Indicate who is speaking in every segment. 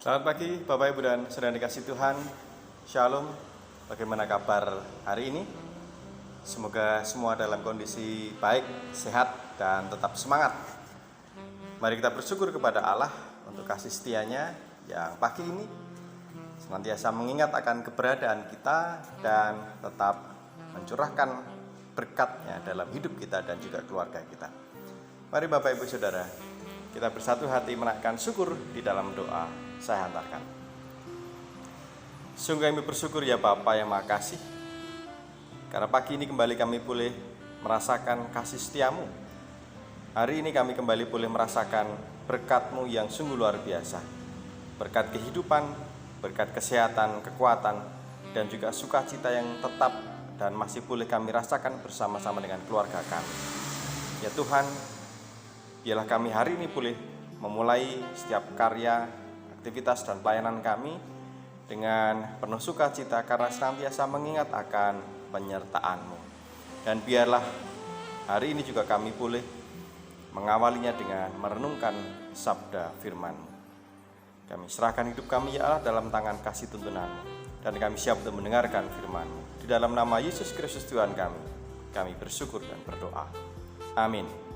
Speaker 1: Selamat pagi Bapak Ibu dan Saudara dikasih Tuhan. Shalom. Bagaimana kabar hari ini? Semoga semua dalam kondisi baik, sehat, dan tetap semangat. Mari kita bersyukur kepada Allah untuk kasih setianya yang pagi ini senantiasa mengingat akan keberadaan kita dan tetap mencurahkan berkat-Nya dalam hidup kita dan juga keluarga kita. Mari Bapak Ibu Saudara, kita bersatu hati menaikkan syukur di dalam doa. Saya hantarkan. Sungguh kami bersyukur ya Bapa yang Maha Kasih, karena pagi ini kembali kami boleh merasakan kasih setiamu. Hari ini kami kembali boleh merasakan berkat-Mu yang sungguh luar biasa. Berkat kehidupan, berkat kesehatan, kekuatan, dan juga sukacita yang tetap dan masih boleh kami rasakan bersama-sama dengan keluarga kami. Ya Tuhan, biarlah kami hari ini boleh memulai setiap karya, aktivitas dan pelayanan kami dengan penuh sukacita karena senantiasa mengingat akan penyertaan-Mu. Dan biarlah hari ini juga kami boleh mengawalinya dengan merenungkan sabda firman-Mu. Kami serahkan hidup kami ya Allah dalam tangan kasih tuntunan-Mu, dan kami siap untuk mendengarkan firman-Mu. Di dalam nama Yesus Kristus Tuhan kami bersyukur dan berdoa. Amin.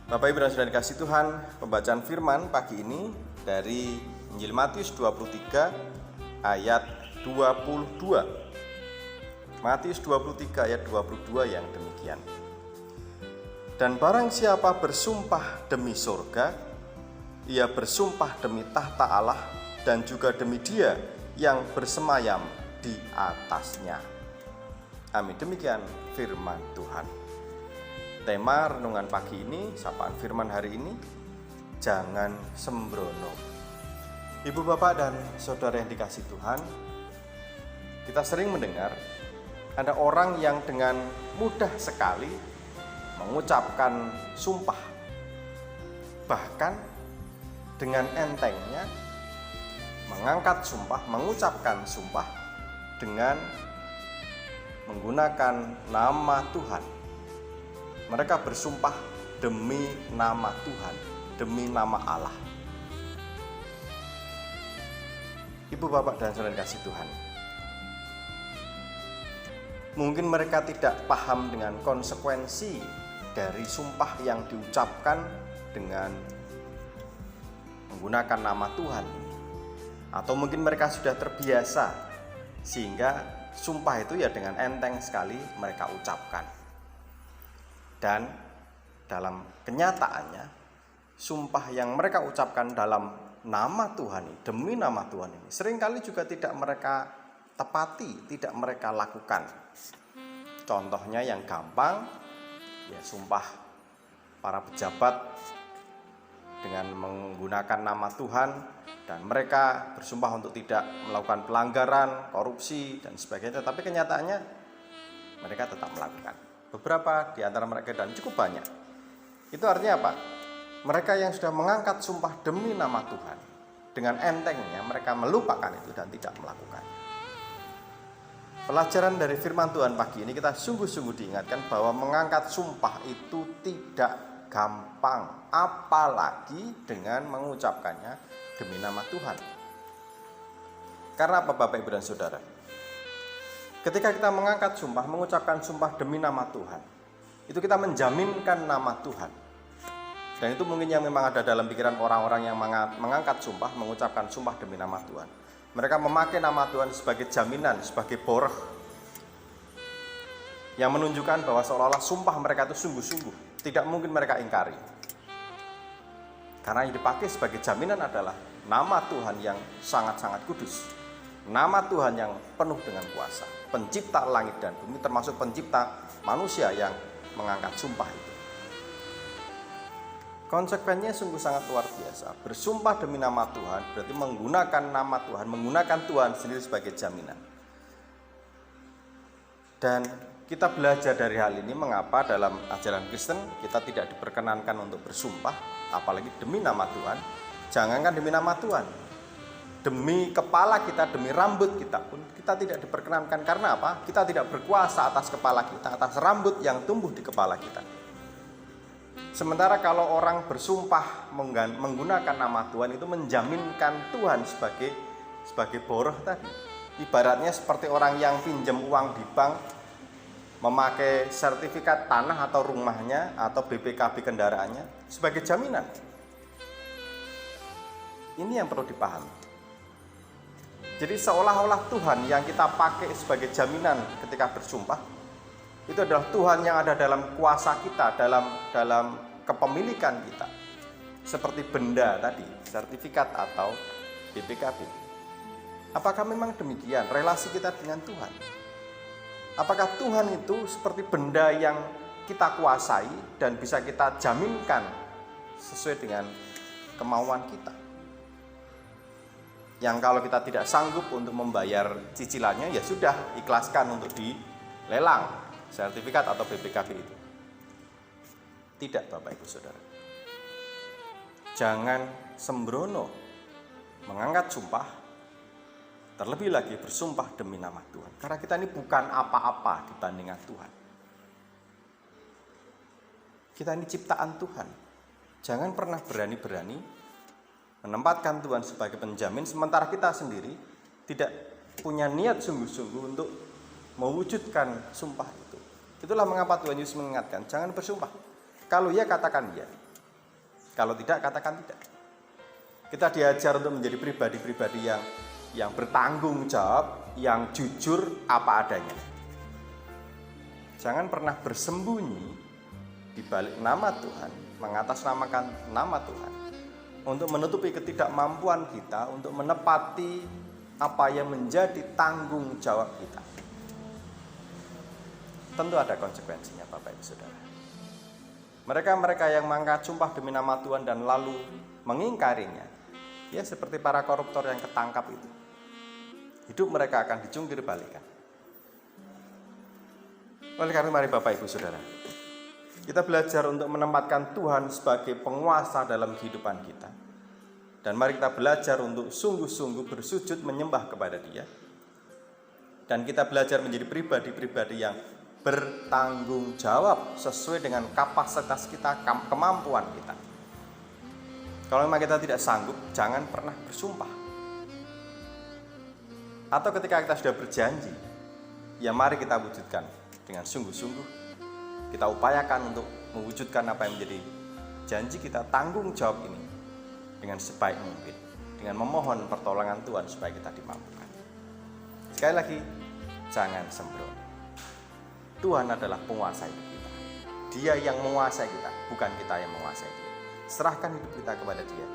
Speaker 1: Bapak Ibu dan Saudara dikasih Tuhan, pembacaan firman pagi ini dari Injil Matius 23 ayat 22. Matius 23 ayat 22 yang demikian. Dan barang siapa bersumpah demi surga, ia bersumpah demi tahta Allah dan juga demi Dia yang bersemayam di atasnya. Amin. Demikian firman Tuhan. Tema renungan pagi ini, sapaan firman hari ini, jangan sembrono. Ibu bapak dan saudara yang dikasih Tuhan, kita sering mendengar ada orang yang dengan mudah sekali mengucapkan sumpah. Bahkan dengan entengnya mengangkat sumpah, mengucapkan sumpah dengan menggunakan nama Tuhan. Mereka bersumpah demi nama Tuhan, demi nama Allah. Ibu bapak dan saudara kasih Tuhan, mungkin mereka tidak paham dengan konsekuensi dari sumpah yang diucapkan dengan menggunakan nama Tuhan. Atau mungkin mereka sudah terbiasa sehingga sumpah itu ya dengan enteng sekali mereka ucapkan. Dan dalam kenyataannya, sumpah yang mereka ucapkan dalam nama Tuhan ini, demi nama Tuhan ini, seringkali juga tidak mereka tepati, tidak mereka lakukan. Contohnya yang gampang, ya sumpah para pejabat dengan menggunakan nama Tuhan, dan mereka bersumpah untuk tidak melakukan pelanggaran, korupsi, dan sebagainya. Tapi kenyataannya mereka tetap melakukan. Beberapa di antara mereka dan cukup banyak. Itu artinya apa? Mereka yang sudah mengangkat sumpah demi nama Tuhan, dengan entengnya mereka melupakan itu dan tidak melakukannya. Pelajaran dari firman Tuhan pagi ini kita sungguh-sungguh diingatkan bahwa mengangkat sumpah itu tidak gampang, apalagi dengan mengucapkannya demi nama Tuhan. Karena apa Bapak Ibu dan Saudara? Ketika kita mengangkat sumpah, mengucapkan sumpah demi nama Tuhan, itu kita menjaminkan nama Tuhan. Dan itu mungkin yang memang ada dalam pikiran orang-orang yang mengangkat sumpah, mengucapkan sumpah demi nama Tuhan. Mereka memakai nama Tuhan sebagai jaminan, sebagai boreh, yang menunjukkan bahwa seolah-olah sumpah mereka itu sungguh-sungguh, tidak mungkin mereka ingkari. Karena yang dipakai sebagai jaminan adalah nama Tuhan yang sangat-sangat kudus, nama Tuhan yang penuh dengan kuasa, pencipta langit dan bumi, termasuk pencipta manusia yang mengangkat sumpah itu. Konsekuensinya sungguh sangat luar biasa. Bersumpah demi nama Tuhan berarti menggunakan nama Tuhan, menggunakan Tuhan sendiri sebagai jaminan. Dan kita belajar dari hal ini mengapa dalam ajaran Kristen kita tidak diperkenankan untuk bersumpah, apalagi demi nama Tuhan. Jangankan demi nama Tuhan, demi kepala kita, demi rambut kita pun kita tidak diperkenankan. Karena apa? Kita tidak berkuasa atas kepala kita, atas rambut yang tumbuh di kepala kita. Sementara kalau orang bersumpah menggunakan nama Tuhan itu menjaminkan Tuhan sebagai boroh tadi. Ibaratnya seperti orang yang pinjam uang di bank, memakai sertifikat tanah atau rumahnya atau BPKB kendaraannya sebagai jaminan. Ini yang perlu dipahami. Jadi seolah-olah Tuhan yang kita pakai sebagai jaminan ketika bersumpah itu adalah Tuhan yang ada dalam kuasa kita, dalam kepemilikan kita. Seperti benda tadi, sertifikat atau BPKB. Apakah memang demikian relasi kita dengan Tuhan? Apakah Tuhan itu seperti benda yang kita kuasai dan bisa kita jaminkan sesuai dengan kemauan kita? Yang kalau kita tidak sanggup untuk membayar cicilannya, ya sudah, ikhlaskan untuk dilelang sertifikat atau BPKB itu. Tidak, Bapak Ibu Saudara. Jangan sembrono mengangkat sumpah, terlebih lagi bersumpah demi nama Tuhan. Karena kita ini bukan apa-apa dibandingkan Tuhan. Kita ini ciptaan Tuhan. Jangan pernah berani-berani menempatkan Tuhan sebagai penjamin, sementara kita sendiri tidak punya niat sungguh-sungguh untuk mewujudkan sumpah itu. Itulah mengapa Tuhan Yesus mengingatkan, jangan bersumpah. Kalau ya, katakan ya. Kalau tidak, katakan tidak. Kita diajar untuk menjadi pribadi-pribadi yang bertanggung jawab, yang jujur apa adanya. Jangan pernah bersembunyi di balik nama Tuhan, mengatasnamakan nama Tuhan, untuk menutupi ketidakmampuan kita untuk menepati apa yang menjadi tanggung jawab kita. Tentu ada konsekuensinya, Bapak Ibu Saudara. Mereka yang mengangkat sumpah demi nama Tuhan dan lalu mengingkarinya, ya seperti para koruptor yang ketangkap itu. Hidup mereka akan dijungkir balikan. Oleh karena mari Bapak Ibu Saudara, kita belajar untuk menempatkan Tuhan sebagai penguasa dalam kehidupan kita. Dan mari kita belajar untuk sungguh-sungguh bersujud menyembah kepada Dia. Dan kita belajar menjadi pribadi-pribadi yang bertanggung jawab sesuai dengan kapasitas kita, kemampuan kita. Kalau memang kita tidak sanggup, jangan pernah bersumpah. Atau ketika kita sudah berjanji, ya mari kita wujudkan dengan sungguh-sungguh. Kita upayakan untuk mewujudkan apa yang menjadi janji kita, tanggung jawab ini dengan sebaik mungkin, dengan memohon pertolongan Tuhan supaya kita dimampukan. Sekali lagi, jangan sembrono. Tuhan adalah penguasa hidup kita. Dia yang menguasai kita, bukan kita yang menguasai Dia. Serahkan hidup kita kepada Dia.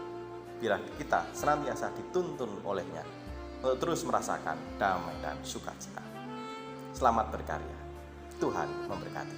Speaker 1: Biar kita senantiasa dituntun olehnya untuk terus merasakan damai dan sukacita. Selamat berkarya. Tuhan memberkati.